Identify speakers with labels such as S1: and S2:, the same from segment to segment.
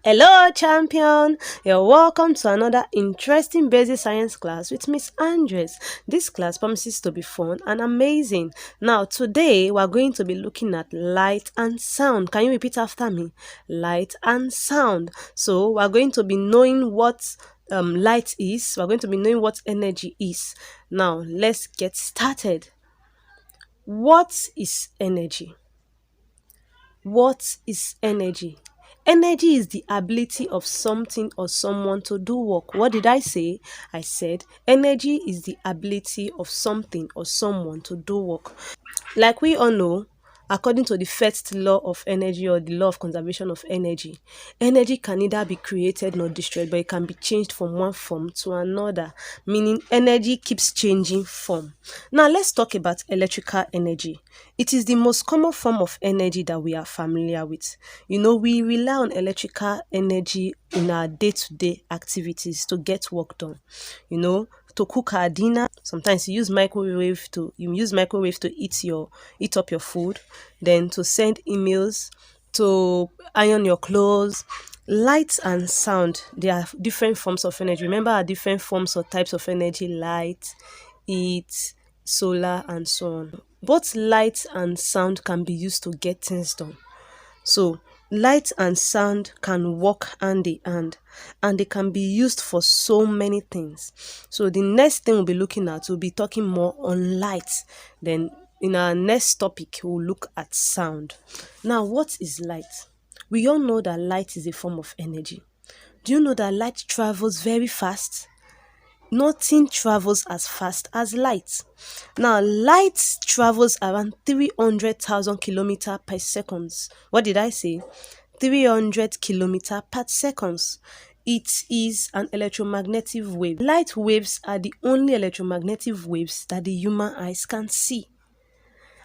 S1: Hello, champion! You're welcome to another interesting basic science class with Miss Andres. This class promises to be fun and amazing. Now, today we're going to be looking at light and sound. Can you repeat after me? Light and sound. So, we're going to be knowing what light is. We're going to be knowing what energy is. Now, let's get started. What is energy? What is energy? Energy is the ability of something or someone to do work. What did I say? I said energy is the ability of something or someone to do work. Like we all know, according to the first law of energy or the law of conservation of energy, energy can neither be created nor destroyed, but it can be changed from one form to another, meaning energy keeps changing form. Now let's talk about electrical energy. It is the most common form of energy that we are familiar with. We rely on electrical energy in our day-to-day activities to get work done. To cook our dinner. Sometimes you use microwave to eat up your food, then to send emails, to iron your clothes. Light and sound, they are different forms of energy. Remember our different forms or types of energy: light, heat, solar, and so on. Both light and sound can be used to get things done. So light and sound can work hand in hand, and they can be used for so many things. So the next thing we'll be looking at, we'll be talking more on light. Then in our next topic, we'll look at sound. Now, what is light? We all know that light is a form of energy. Do you know that light travels very fast? Nothing travels as fast as light. Now, light travels around 300,000 kilometers per second. What did I say? 300 kilometers per second. It is an electromagnetic wave. Light waves are the only electromagnetic waves that the human eyes can see.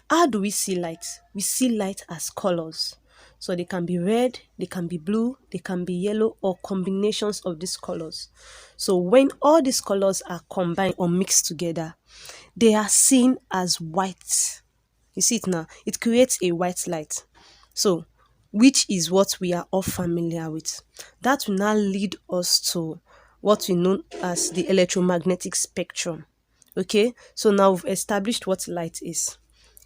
S1: How do we see light? We see light as colors. So they can be red, they can be blue, they can be yellow, or combinations of these colors. So when all these colors are combined or mixed together, they are seen as white. You see it now? It creates a white light. So, which is what we are all familiar with. That will now lead us to what we know as the electromagnetic spectrum. Okay, so now we've established what light is.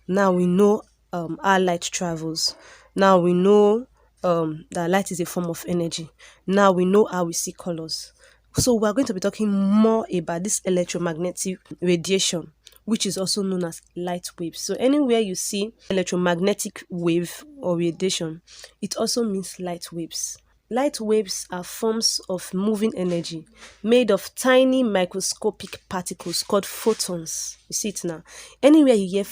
S1: Now we know how light travels. Now we know that light is a form of energy. Now we know how we see colors. So we're going to be talking more about this electromagnetic radiation, which is also known as light waves. So anywhere you see electromagnetic wave or radiation, it also means light waves. Light waves are forms of moving energy made of tiny microscopic particles called photons. You see it now. Anywhere you hear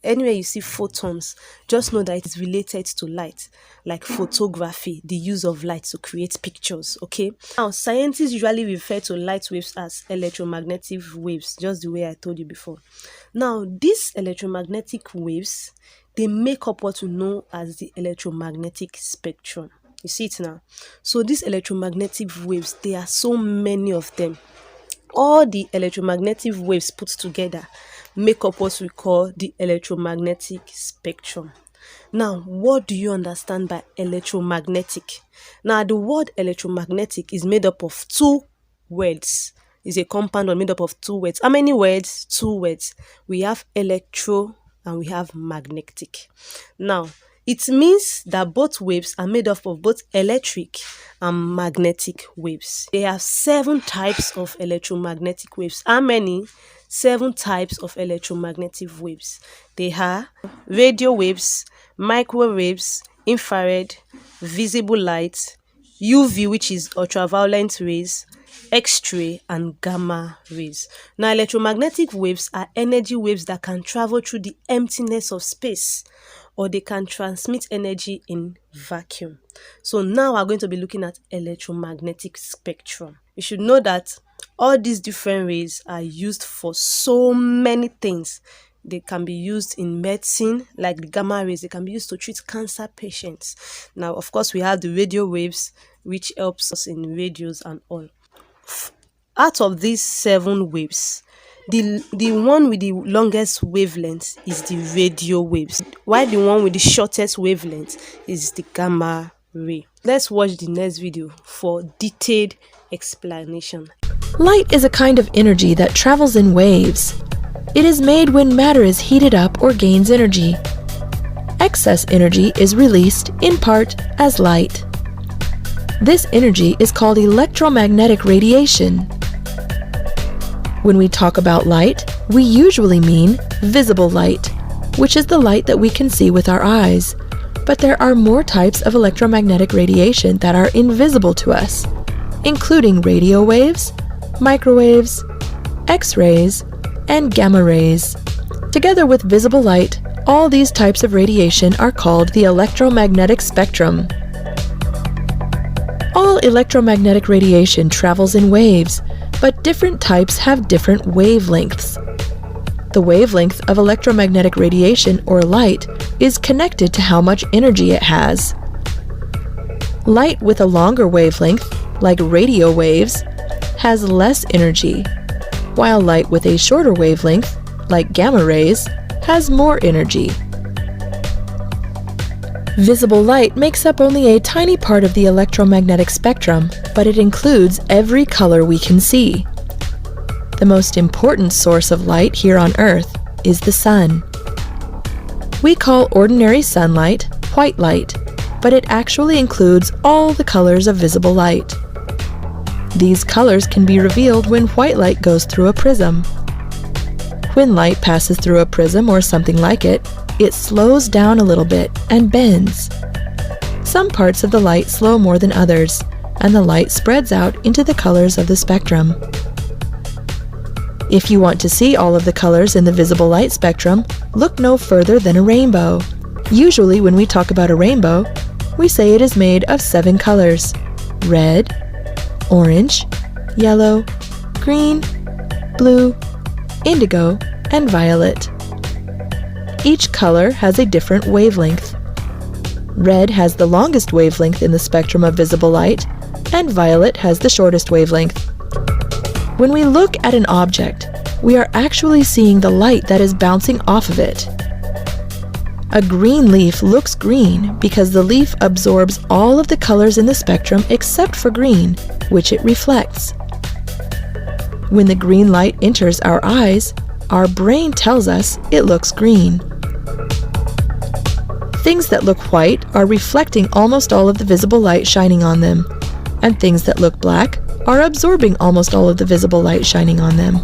S1: anywhere you see photons, just know that it is related to light, like photography, the use of light to create pictures. Okay. Now, scientists usually refer to light waves as electromagnetic waves, just the way I told you before. Now, these electromagnetic waves, they make up what we know as the electromagnetic spectrum. You see it now. So these electromagnetic waves, there are so many of them. All the electromagnetic waves put together make up what we call the electromagnetic spectrum. Now, what do you understand by electromagnetic? Now, the word electromagnetic is made up of two words. It's a compound made up of two words. How many words? Two words. We have electro and we have magnetic. Now, it means that both waves are made up of both electric and magnetic waves. There are 7 types of electromagnetic waves. How many? 7 types of electromagnetic waves. They are radio waves, microwaves, infrared, visible light, UV, which is ultraviolet rays, X-ray, and gamma rays. Now, electromagnetic waves are energy waves that can travel through the emptiness of space, or they can transmit energy in vacuum. So now we're going to be looking at electromagnetic spectrum. You should know that all these different rays are used for so many things. They can be used in medicine, like the gamma rays. They can be used to treat cancer patients. Now, of course, we have the radio waves, which helps us in radios and all. Out of these 7 waves, the one with the longest wavelength is the radio waves, while the one with the shortest wavelength is the gamma ray. Let's watch the next video for detailed explanation.
S2: Light is a kind of energy that travels in waves. It is made when matter is heated up or gains energy. Excess energy is released, in part, as light. This energy is called electromagnetic radiation. When we talk about light, we usually mean visible light, which is the light that we can see with our eyes. But there are more types of electromagnetic radiation that are invisible to us, including radio waves, microwaves, X-rays, and gamma rays. Together with visible light, all these types of radiation are called the electromagnetic spectrum. All electromagnetic radiation travels in waves, but different types have different wavelengths. The wavelength of electromagnetic radiation, or light, is connected to how much energy it has. Light with a longer wavelength, like radio waves, has less energy, while light with a shorter wavelength, like gamma rays, has more energy. Visible light makes up only a tiny part of the electromagnetic spectrum, but it includes every color we can see. The most important source of light here on Earth is the sun. We call ordinary sunlight white light, but it actually includes all the colors of visible light. These colors can be revealed when white light goes through a prism. When light passes through a prism or something like it, it slows down a little bit and bends. Some parts of the light slow more than others, and the light spreads out into the colors of the spectrum. If you want to see all of the colors in the visible light spectrum, look no further than a rainbow. Usually when we talk about a rainbow, we say it is made of 7 colors: red, orange, yellow, green, blue, indigo, and violet. Each color has a different wavelength. Red has the longest wavelength in the spectrum of visible light, and violet has the shortest wavelength. When we look at an object, we are actually seeing the light that is bouncing off of it. A green leaf looks green because the leaf absorbs all of the colors in the spectrum except for green, which it reflects. When the green light enters our eyes, our brain tells us it looks green. Things that look white are reflecting almost all of the visible light shining on them, and things that look black are absorbing almost all of the visible light shining on them.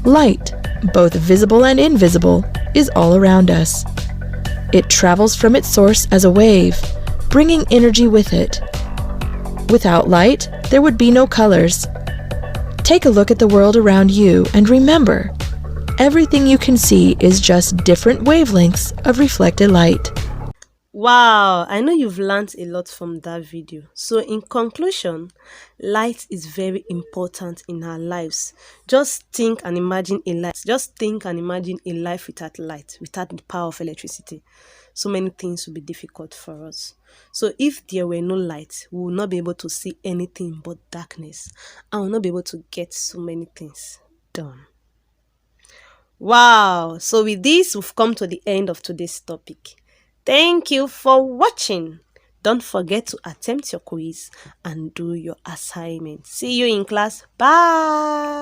S2: Light, both visible and invisible, is all around us. It travels from its source as a wave, bringing energy with it. Without light, there would be no colors. Take a look at the world around you and remember, everything you can see is just different wavelengths of reflected light.
S1: Wow, I know you've learned a lot from that video. So in conclusion, light is very important in our lives. Just think and imagine a light. Just think and imagine a life without light, without the power of electricity. So many things would be difficult for us. So if there were no light, we will not be able to see anything but darkness. And will not be able to get so many things done. Wow, so with this, we've come to the end of today's topic. Thank you for watching. Don't forget to attempt your quiz and do your assignment. See you in class. Bye.